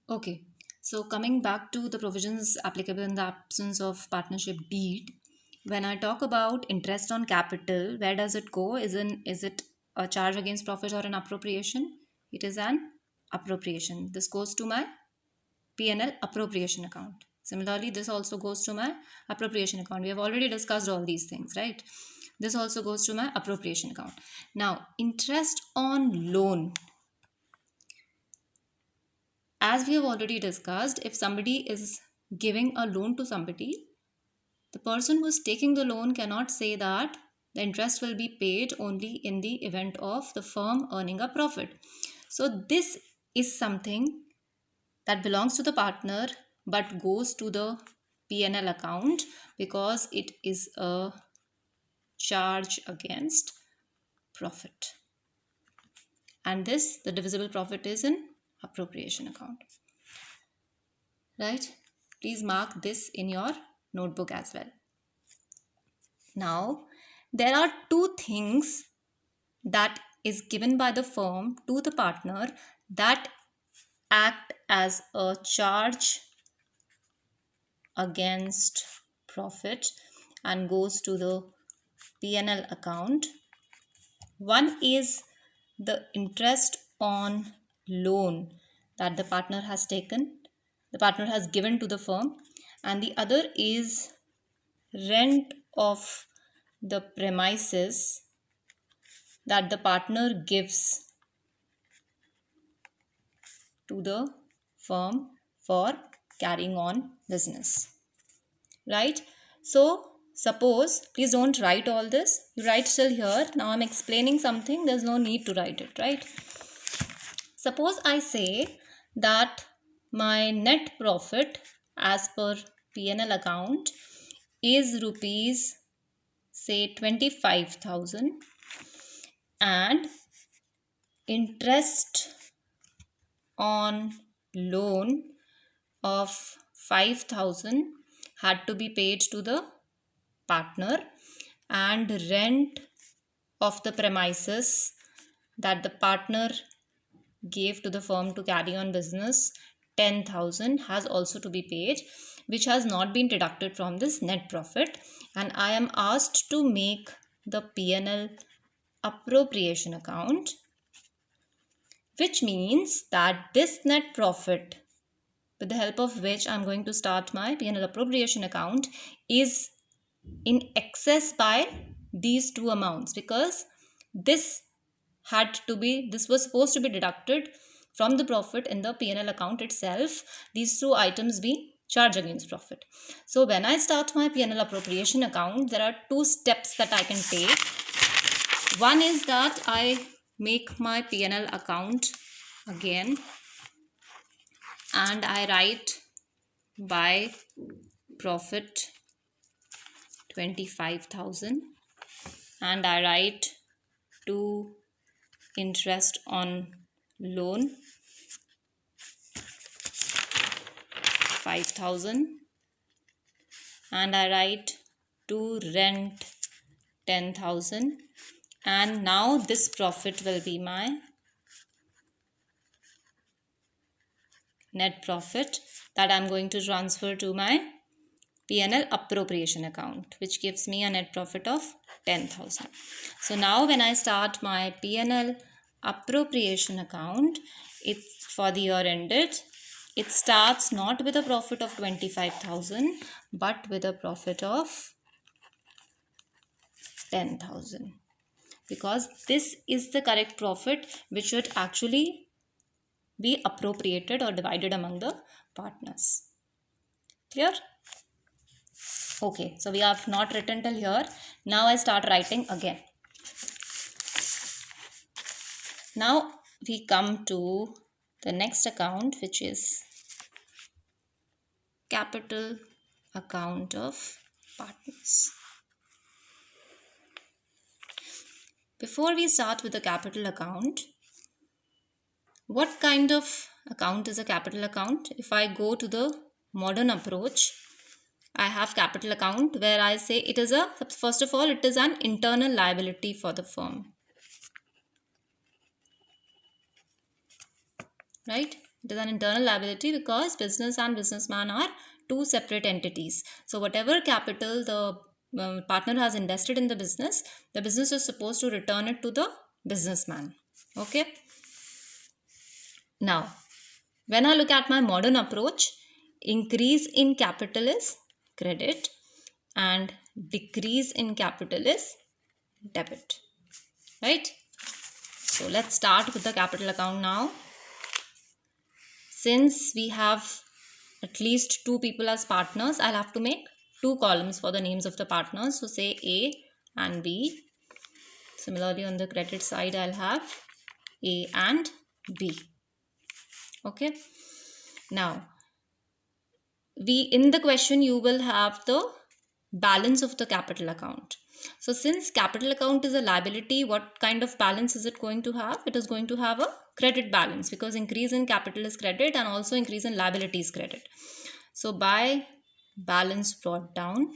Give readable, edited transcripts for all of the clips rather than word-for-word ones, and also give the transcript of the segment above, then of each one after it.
Okay, so coming back to the provisions applicable in the absence of partnership deed, when I talk about interest on capital, where does it go? Is it a charge against profit or an appropriation? It is an appropriation. This goes to my P&L appropriation account. Similarly, this also goes to my appropriation account. We have already discussed all these things, right? This also goes to my appropriation account. Now, interest on loan, as we have already discussed, if somebody is giving a loan to somebody, the person who is taking the loan cannot say that the interest will be paid only in the event of the firm earning a profit. So, this is something that belongs to the partner but goes to the P&L account because it is a charge against profit. And this, the divisible profit, is in appropriation account. Right? Please mark this in your notebook as well. Now, there are two things that is given by the firm to the partner that act as a charge against profit and goes to the P&L account. One is the interest on loan that the partner has taken, the partner has given to the firm, and the other is rent of the premises that the partner gives to the firm for carrying on business. Right? So, suppose, please don't write all this. You write till here. Now I'm explaining something. There's no need to write it, right? Suppose I say that my net profit as per P&L account is rupees, say, 25,000, and interest on loan of 5,000 had to be paid to the partner, and rent of the premises that the partner gave to the firm to carry on business, 10,000, has also to be paid, which has not been deducted from this net profit, and I am asked to make the P&L appropriation account, which means that this net profit, with the help of which I'm going to start my P&L appropriation account, is in excess by these two amounts, because this was supposed to be deducted from the profit in the P&L account itself, these two items being charge against profit. So when I start my P&L appropriation account, there are two steps that I can take. One is that I make my P&L account again and I write by profit 25,000 and I write to interest on loan 5,000 and I write to rent 10,000, and now this profit will be my net profit that I'm going to transfer to my P&L appropriation account, which gives me a net profit of 10,000. So now when I start my P&L appropriation account, it's for the year ended, it starts not with a profit of 25,000 but with a profit of 10,000, because this is the correct profit which should actually be appropriated or divided among the partners. Clear? Okay, so we have not written till here. Now I start writing again. Now we come to the next account, which is capital account of partners. Before we start with the capital account, what kind of account is a capital account? If I go to the modern approach, I have capital account where I say it is first of all, it is an internal liability for the firm. Right? It is an internal liability because business and businessman are two separate entities. So whatever capital the partner has invested in the business is supposed to return it to the businessman. Okay. Now, when I look at my modern approach, increase in capital is credit and decrease in capital is debit. Right? So let's start with the capital account now. Since we have at least two people as partners, I'll have to make two columns for the names of the partners. So say A and B. Similarly, on the credit side, I'll have A and B. Okay. Now, in the question, you will have the balance of the capital account. So since capital account is a liability, what kind of balance is it going to have? It is going to have a credit balance because increase in capital is credit and also increase in liability is credit. So by balance brought down,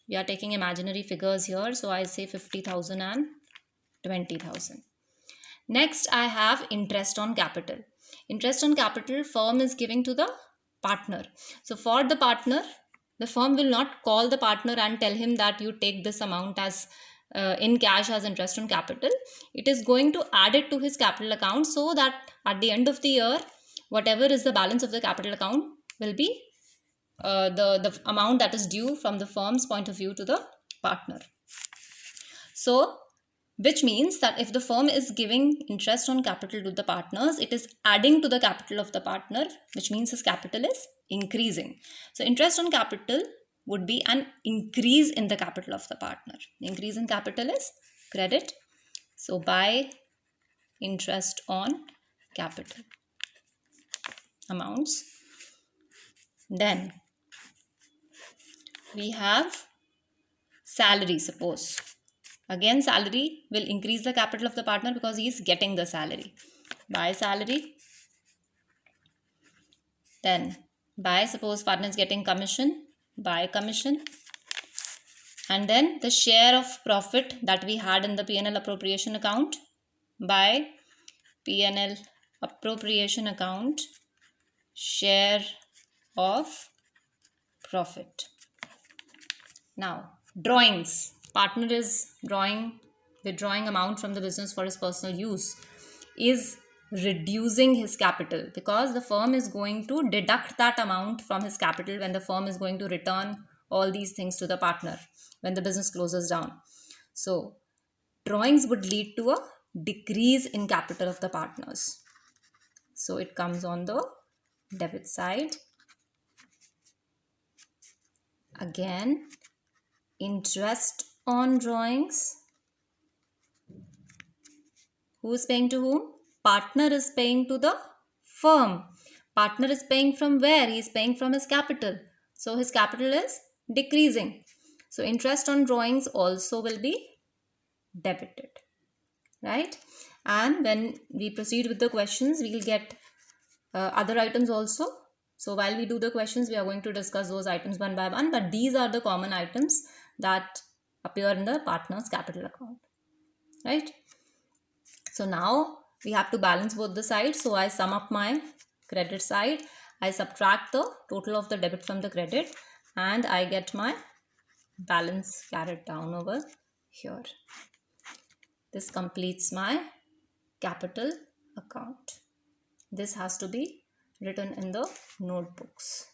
we are taking imaginary figures here. So I say 50,000 and 20,000. Next, I have interest on capital. Interest on capital firm is giving to the partner. So for the partner, the firm will not call the partner and tell him that you take this amount as in cash as interest on capital. It is going to add it to his capital account so that at the end of the year, whatever is the balance of the capital account will be the amount that is due from the firm's point of view to the partner. So, which means that if the firm is giving interest on capital to the partners, it is adding to the capital of the partner, which means his capital is increasing. So interest on capital would be an increase in the capital of the partner. The increase in capital is credit. So by interest on capital amounts, then we have salary, suppose. Again, salary will increase the capital of the partner because he is getting the salary. By salary, then by, suppose partner is getting commission, by commission, and then the share of profit that we had in the P&L appropriation account, by P&L appropriation account, share of profit. Now, drawings. Partner is withdrawing amount from the business for his personal use, is reducing his capital because the firm is going to deduct that amount from his capital when the firm is going to return all these things to the partner when the business closes down. So drawings would lead to a decrease in capital of the partners. So it comes on the debit side. Again, interest on drawings. Who is paying to whom? Partner is paying to the firm. Partner is paying from where? He is paying from his capital. So his capital is decreasing. So interest on drawings also will be debited. Right? And when we proceed with the questions, we will get other items also. So while we do the questions, we are going to discuss those items one by one. But these are the common items that appear in the partner's capital account. Right? So now we have to balance both the sides. So I sum up my credit side. I subtract the total of the debit from the credit and I get my balance carried down over here. This completes my capital account. This has to be written in the notebooks.